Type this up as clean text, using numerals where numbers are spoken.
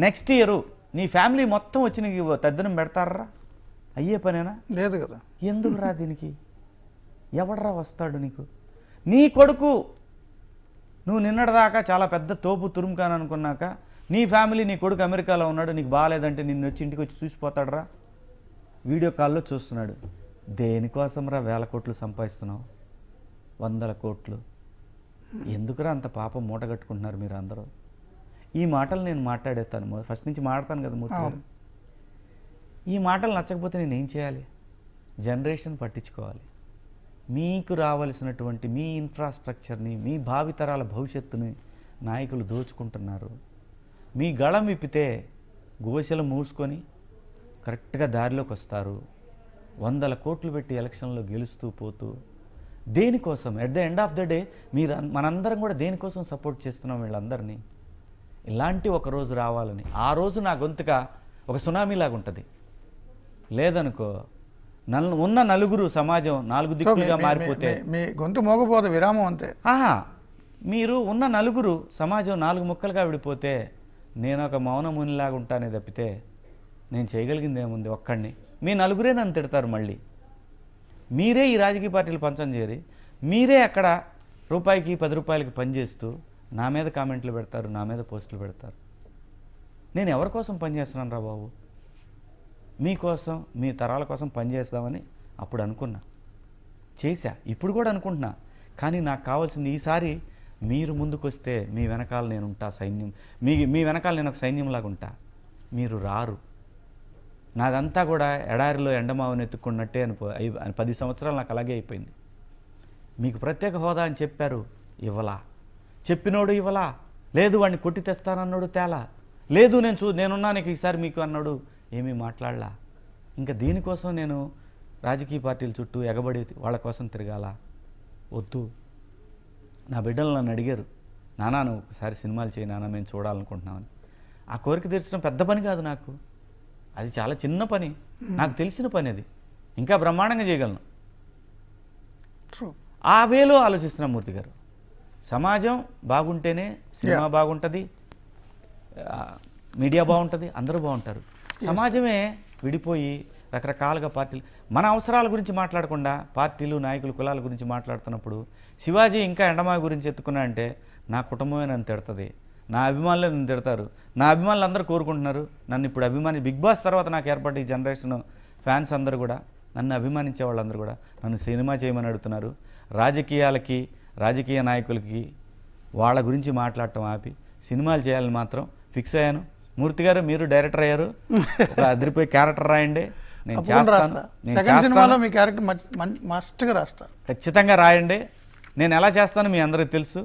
Next year నీ family మొత్తం వచ్చి నీకు తద్దనం పెడతారా? అయ్యే పనేనా? లేదు కదా. ఎందుకు రా దీనికి? ఎవడరా వస్తాడు నీకు? నీ కొడుకు నువ్వు నిన్నటిదాకా చాలా పెద్ద తోపు తురుముకాను అనుకున్నాక నీ ఫ్యామిలీ నీ కొడుకు అమెరికాలో ఉన్నాడు, నీకు బాగాలేదంటే నిన్ను వచ్చి ఇంటికి వచ్చి చూసిపోతాడరా? వీడియో కాల్లో చూస్తున్నాడు. దేనికోసం రా వేల కోట్లు సంపాదిస్తున్నావు, 100 కోట్లు? ఎందుకురా అంత పాపం మూట కట్టుకుంటున్నారు మీరు అందరూ? ఈ మాటలు నేను మాట్లాడేస్తాను, ఫస్ట్ నుంచి మాట్లాడతాను కదా మూర్తి గారు. ఈ మాటలు నచ్చకపోతే నేను ఏం చేయాలి? జనరేషన్ పట్టించుకోవాలి. మీకు రావాల్సినటువంటి మీ ఇన్ఫ్రాస్ట్రక్చర్ని, మీ భావితరాల భవిష్యత్తుని నాయకులు దోచుకుంటున్నారు. మీ గళం విప్పితే గోసెలు మూసుకొని కరెక్ట్గా దారిలోకి వస్తారు. 100 కోట్లు పెట్టి ఎలక్షన్లో గెలుస్తూ పోతూ దేనికోసం? At the end of the day మీరు మనందరం కూడా దేనికోసం సపోర్ట్ చేస్తున్నాం వీళ్ళందరినీ? ఇలాంటి ఒక రోజు రావాలని. ఆ రోజు నా గొంతుక ఒక సునామీలాగా ఉంటుంది. లేదనుకో ఉన్న నలుగురు సమాజం 4 దిక్కులుగా మారిపోతే మీ గొంతు మోగపోదు, విరామం అంతే. మీరు ఉన్న నలుగురు సమాజం 4 ముక్కలుగా విడిపోతే నేను ఒక మౌనమునిలాగా ఉంటానే తప్పితే నేను చేయగలిగింది ఏముంది? ఒక్కడిని మీ నలుగురే నన్ను తిడతారు. మళ్ళీ మీరే ఈ రాజకీయ పార్టీలు పంచం చేరి మీరే అక్కడ రూపాయికి 10 రూపాయలకి పనిచేస్తూ నా మీద కామెంట్లు పెడతారు, నా మీద పోస్టులు పెడతారు. నేను ఎవరి కోసం పనిచేస్తున్నాను రా బాబు? మీకోసం, మీ తరాల కోసం పనిచేస్తామని అప్పుడు అనుకున్నా, చేశా, ఇప్పుడు కూడా అనుకుంటున్నా. కానీ నాకు కావాల్సింది ఈసారి మీరు ముందుకొస్తే మీ వెనకాల నేను ఉంటా, సైన్యం మీ వెనకాల నేను ఒక సైన్యంలాగా ఉంటా. మీరు రారు. నాదంతా కూడా ఎడారిలో ఎండమావని ఎత్తుకున్నట్టే 10 సంవత్సరాలు నాకు అలాగే అయిపోయింది. మీకు ప్రత్యేక హోదా అని చెప్పారు, ఇవ్వలా. చెప్పినోడు ఇవ్వలా. లేదు వాడిని కొట్టి తెస్తానన్నాడు, తేలా. లేదు నేనున్నా నీకు ఈసారి మీకు అన్నాడు, ఏమీ మాట్లాడలా. ఇంకా దీనికోసం నేను రాజకీయ పార్టీల చుట్టూ ఎగబడి వాళ్ళ కోసం తిరగాల? వద్దు. నా బిడ్డలు నన్ను అడిగారు, నానా నువ్వు ఒకసారి సినిమాలు చేయి నాన్న, మేము చూడాలనుకుంటున్నామని. ఆ కోరిక తీర్చడం పెద్ద పని కాదు నాకు, అది చాలా చిన్న పని, నాకు తెలిసిన పని. అది ఇంకా బ్రహ్మాండంగా చేయగలను. ఆ వేలో ఆలోచిస్తున్నా మూర్తి గారు. సమాజం బాగుంటేనే సినిమా బాగుంటుంది, మీడియా బాగుంటుంది, అందరూ బాగుంటారు. సమాజమే విడిపోయి రకరకాలుగా పార్టీలు మన అవసరాల గురించి మాట్లాడకుండా పార్టీలు, నాయకులు, కులాల గురించి మాట్లాడుతున్నప్పుడు శివాజీ ఇంకా ఎండమా గురించి ఎత్తుకున్నా అంటే నా కుటుంబమే నన్ను తిడుతుంది, నా అభిమానులే నన్ను తిడతారు. నా అభిమానులు అందరూ కోరుకుంటున్నారు నన్ను ఇప్పుడు బిగ్ బాస్ తర్వాత నాకు ఏర్పడ్డ ఈ జనరేషన్ ఫ్యాన్స్ అందరూ కూడా, నన్ను అభిమానించే వాళ్ళందరూ కూడా నన్ను సినిమా చేయమని అడుగుతున్నారు. రాజకీయాలకి, రాజకీయ నాయకులకి వాళ్ళ గురించి మాట్లాడటం ఆపి సినిమాలు చేయాలని మాత్రం ఫిక్స్ అయ్యాను. మూర్తి గారు మీరు డైరెక్టర్ అయ్యారు, అదిరిపోయి క్యారెక్టర్ రాయండి, నేను చేస్తాను. మీ క్యారెక్టర్ మస్ట్గా రాస్తా, ఖచ్చితంగా రాయండి. నేను ఎలా చేస్తానో మీ అందరికీ తెలుసు.